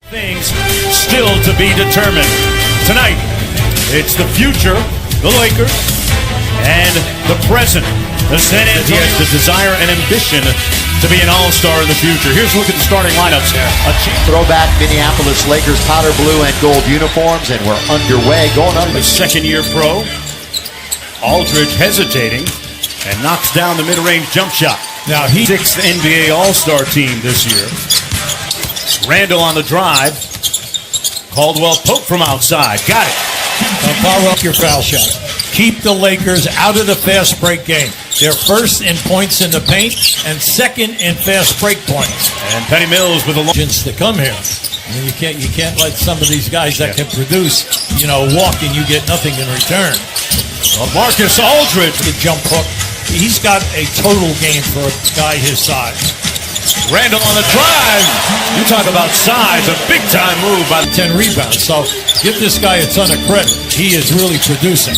Things still to be determined. Tonight, it's the future, the Lakers, and the present. The San Antonio. He has the desire and ambition to be an all-star in the future. Here's a look at the starting lineups. Throwback Minneapolis Lakers powder blue and gold uniforms, and we're underway. Going on the second-year pro. Aldridge hesitating and knocks down the mid-range jump shot. Now he's sixth NBA All-Star team this year. Randall on the drive. Caldwell poke from outside. Got it. Follow up your foul shot. Keep the Lakers out of the fast break game. They're first in points in the paint and second in fast break points. And Patty Mills with a long to come here. I mean, you can't let some of these guys that can produce, walk and you get nothing in return. Marcus Aldridge, the jump hook. He's got a total game for a guy his size. Randall on the drive. You talk about size, a big-time move by 10 rebounds. So give this guy a ton of credit. He is really producing.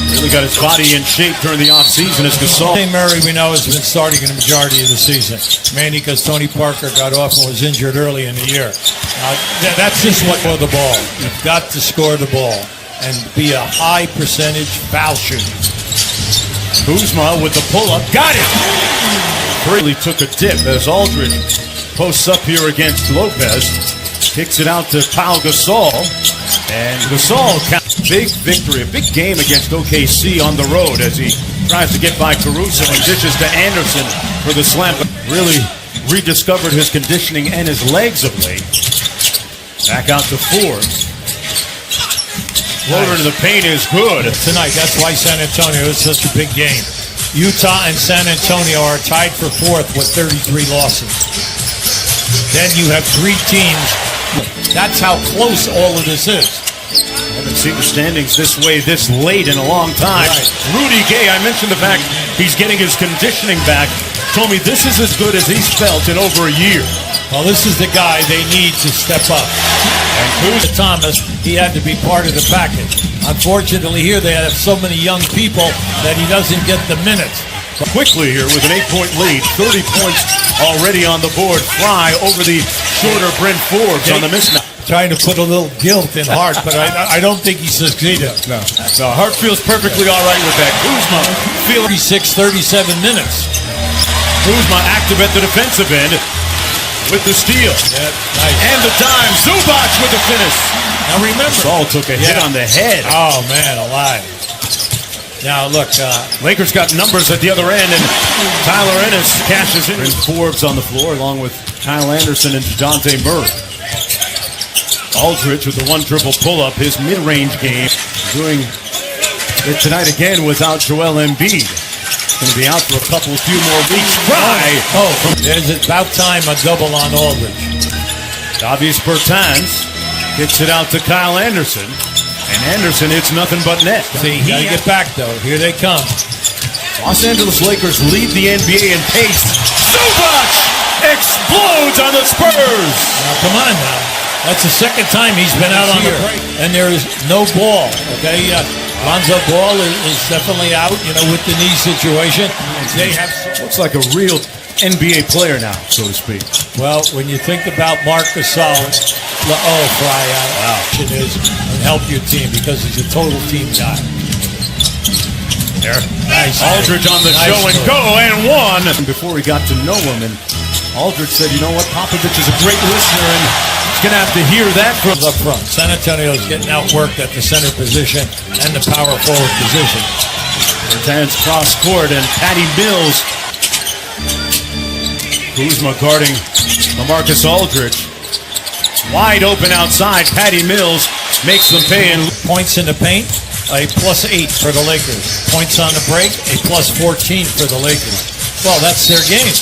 Really got his body in shape during the offseason as Gasol. Murray, we know, has been starting in the majority of the season. Mainly because Tony Parker got off and was injured early in the year. That's just what for the ball. You've got to score the ball and be a high percentage foul shooter. Kuzma with the pull-up. Got it! Really took a dip as Aldridge posts up here against Lopez. Kicks it out to Pau Gasol. And Gasol, big victory, a big game against OKC on the road as he tries to get by Caruso and dishes to Anderson for the slam. Really rediscovered his conditioning and his legs of late. Back out to Forbes. Floater to the paint is good. Tonight, that's why San Antonio is such a big game. Utah and San Antonio are tied for fourth with 33 losses. Then you have three teams. That's how close all of this is. I haven't seen the standings this way this late in a long time. Right. Rudy Gay, I mentioned the fact he's getting his conditioning back. Told me this is as good as he's felt in over a year. Well, this is the guy they need to step up. And Kuzma Thomas, he had to be part of the package. Unfortunately, here they have so many young people that he doesn't get the minutes. Quickly here with an 8-point lead, 30 points already on the board. Fry over the shorter Brent Forbes on the mismatch. Trying to put a little guilt in Hart, but I don't think he succeeded. No, Hart feels perfectly all right with that. Kuzma feeling 37 minutes. Kuzma active at the defensive end with the steal. Yeah, nice. And the dime. Zubac with the finish. Now remember, Saul took a hit on the head. Oh, man, alive. Now, look. Lakers got numbers at the other end, and Tyler Ennis cashes in. And Forbes on the floor, along with Kyle Anderson and DeJounte Murray. Aldridge with the one dribble pull-up, his mid-range game. Doing it tonight again without Joel Embiid. Going to be out for a few more weeks. There's about time a double on Aldridge. Davies Bertans gets it out to Kyle Anderson. And Anderson hits nothing but net. See, he got to get back, though. Here they come. Los Angeles Lakers lead the NBA in pace. Zubac explodes on the Spurs. Now, come on now. That's the second time he's been out on the break. And there is no ball, okay? Lonzo Ball is definitely out, with the knee situation. They have looks like a real NBA player now, so to speak. Well, when you think about Marc Gasol, Fry out is and help your team because he's a total team guy. There, nice. Aldridge on the show and go and one. Before we got to know him, and Aldridge said, "You know what? Popovich is a great listener, and he's going to have to hear that from up front." San Antonio's getting outworked at the center position and the power forward position. Bertans cross court and Patty Mills. Kuzma guarding LaMarcus Aldridge. Wide open outside. Patty Mills makes them pay. And points in the paint, a +8 for the Lakers. Points on the break, a +14 for the Lakers. Well, that's their game.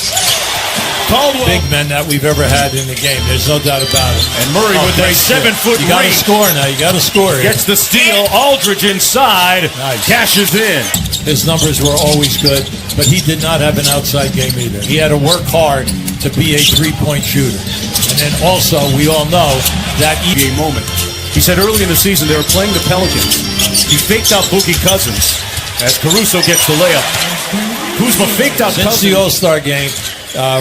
Caldwell. Big men that we've ever had in the game. There's no doubt about it. And Murray with that 7-foot You got to score now. You got to score. Gets the steal. Aldridge inside. Nice. Cashes in. His numbers were always good, but he did not have an outside game either. He had to work hard to be a three-point shooter. And then also, we all know that NBA moment. He said early in the season they were playing the Pelicans. He faked out Boogie Cousins as Caruso gets the layup. Kuzma faked out Since Cousins. the All-Star game,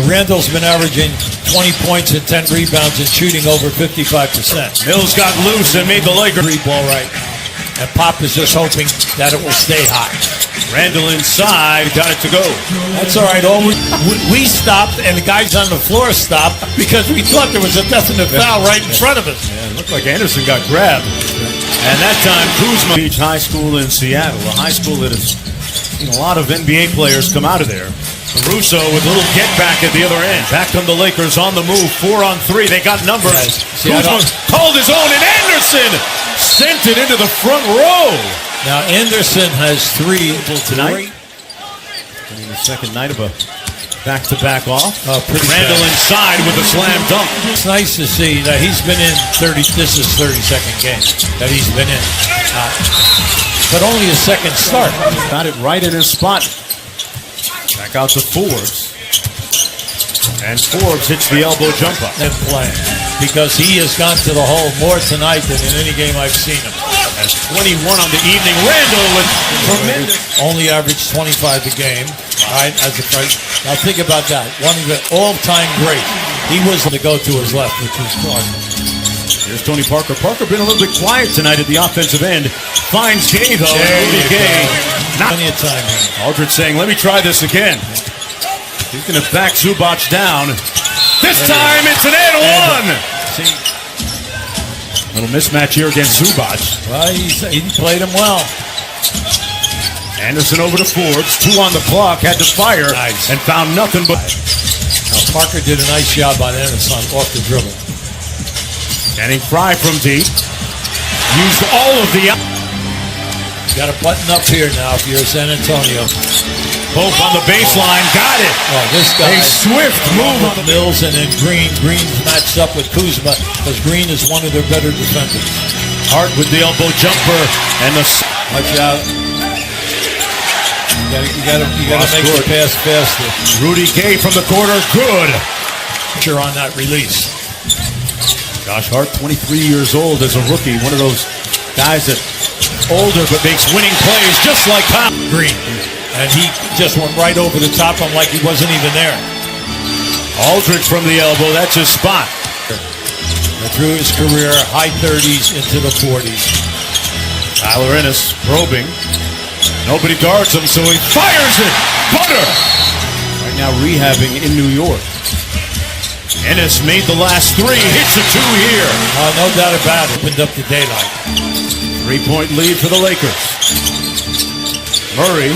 Randall's been averaging 20 points and 10 rebounds and shooting over 55%. Mills got loose and made the Lakers. Three ball right. And Pop is just hoping that it will stay hot. Randall inside, got it to go. That's all right. We stopped, and the guys on the floor stopped because we thought there was a definite foul right in front of us. Yeah, it looked like Anderson got grabbed. And that time, Kuzma Beach High School in Seattle, a high school that has seen a lot of NBA players come out of there. Caruso with a little get back at the other end. Back come the Lakers on the move, 4-on-3. They got numbers. Yes. Kuzma called his own, and Anderson sent it into the front row. Now Anderson has three tonight. In the second night of a back-to-back off. Randall bad. inside with a slam dunk. It's nice to see that he's been in 30. This is 32nd game that he's been in, but only his second start. Got it right in his spot. Back out to Forbes. And Forbes hits the elbow jumper. And playing because he has gone to the hole more tonight than in any game I've seen him. As 21 on the evening. Randall with tremendous. Only averaged 25 a game. Right, as a price. Now think about that. One of the all-time greats. He was to go to his left, which was Clark. Here's Tony Parker. Parker been a little bit quiet tonight at the offensive end. Finds Gay though. Rudy Gay. Plenty of time here. Aldridge saying, "Let me try this again." He's going to back Zubac down. This time it's an and one. See, little mismatch here against Zubac. well, he played him well. Anderson over to Forbes. 2 on the clock. Had to fire Nice. and found nothing but. Now Parker did a nice job on Anderson off the dribble. Getting Fry from deep. Used all of the. You got to button up here now if you're San Antonio. Both on the baseline. Got it. Oh, this guy. A swift move on the Mills and then Green. Green's matched up with Kuzma because Green is one of their better defenders. Hart with the elbow jumper and the. Watch out. You got to make the pass faster. Rudy Gay from the corner. Good. Pressure on that release. Josh Hart, 23 years old as a rookie. One of those guys that older but makes winning plays just like Kyle Green. And he just went right over the top of him like he wasn't even there. Aldridge from the elbow. That's his spot. Through his career, high 30s into the 40s. Tyler Ennis probing. Nobody guards him, so he fires it. Butter. Right now rehabbing in New York. Ennis made the last 3. Hits a 2 here. No doubt about it. Opened up the daylight. 3-point lead for the Lakers. Murray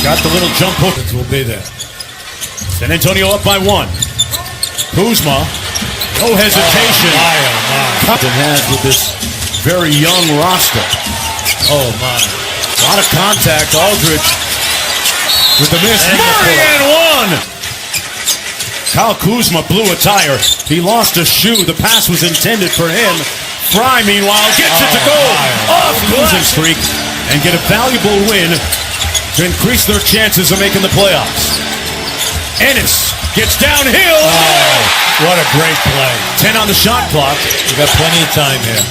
got the little jump hook. Will be there. San Antonio up by 1. Kuzma, no hesitation. It has with this very young roster. Oh, my. A lot of contact. Aldridge with the miss. And Murray and 1. Kyle Kuzma blew a tire. He lost a shoe. The pass was intended for him. Fry, meanwhile, gets it to go off losing streak and get a valuable win to increase their chances of making the playoffs. Ennis gets downhill. Oh, what a great play. 10 on the shot clock. You got plenty of time here.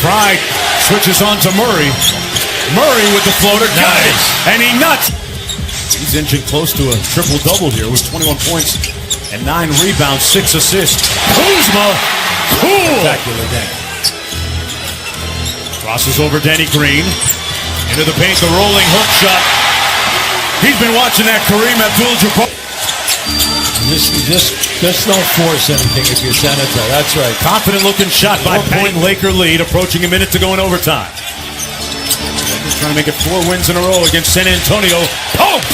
Fry switches on to Murray. Murray with the floater. Got it. And he nuts. He's inching close to a triple-double here with 21 points and 9 rebounds, 6 assists. Kuzma, cool. Spectacular game. Crosses over Danny Green. Into the paint, the rolling hook shot. He's been watching that Kareem Abdul-Jabbar. Just don't force anything if you're San Antonio. That's right. Confident-looking shot by 4-point Laker lead, approaching a minute to go in overtime. Lakers trying to make it 4 wins in a row against San Antonio. Pope!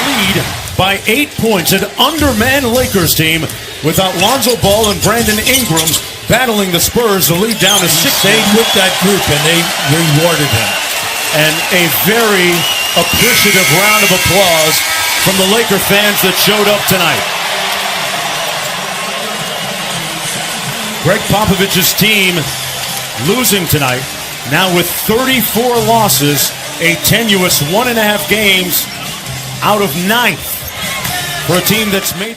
Lead by 8 points. An undermanned Lakers team without Lonzo Ball and Brandon Ingram battling the Spurs. The lead down to 6. Stayed with that group and they rewarded him. And a very appreciative round of applause from the Laker fans that showed up tonight. Greg Popovich's team losing tonight, now with 34 losses, a tenuous 1.5 games out of 9th for a team that's made